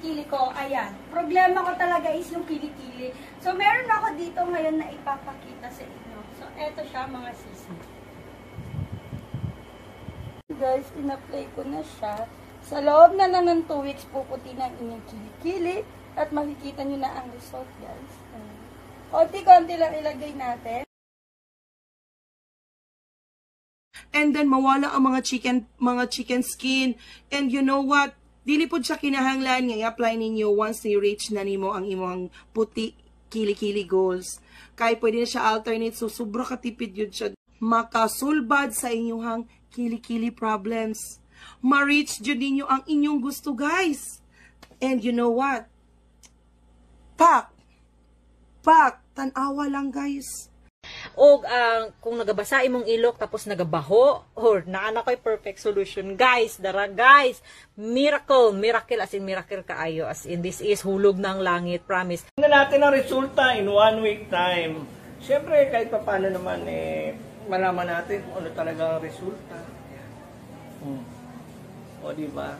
kilikili ko, ayan. Problema ko talaga is yung kilikili. So, meron ako dito ngayon na ipapakita sa inyo. So, eto siya mga sisi. Guys, ina-play ko na siya. Sa loob na lang ng 2 weeks, puputi na inyong kilikili. At makikita nyo na ang result, guys. Konti-konti lang ilagay natin. And then mawala ang mga chicken skin. And you know what? Dili po siya kinahanglan nga i-apply ninyo once ni-reach na nimo ang imong puti kilikili goals. Kaya pwede na siya alternate, so sobra katipid yun siya. Makasulbad sa inyong kilikili problems. Ma-reach yun ninyo ang inyong gusto, guys. And you know what? Pak! Tanawa lang, guys. O kung nagabasa imong ilok tapos nagabaho or naana ko'y perfect solution, guys, dara guys, miracle as in miracle kaayo, as in this is hulog ng langit, promise. Tingnan natin ang resulta in 1 week time. Siyempre kahit pa paano naman malaman natin kung ano talaga ang resulta. O diba?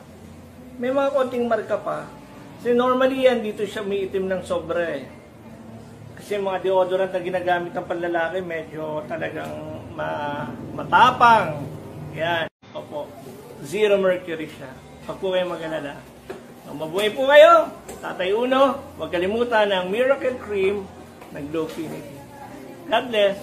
May mga konting marka pa. Kasi normally yan dito siya may itim ng sobra Kasi mga deodorant na ginagamit ng panlalaki, medyo talagang matapang. Yan. Opo. 0 mercury siya. Pag po kayo mag-alala. Mabuhay po kayo. Tatay Uno, huwag kalimutan ang Miracle Cream ng Glow Finity. God bless.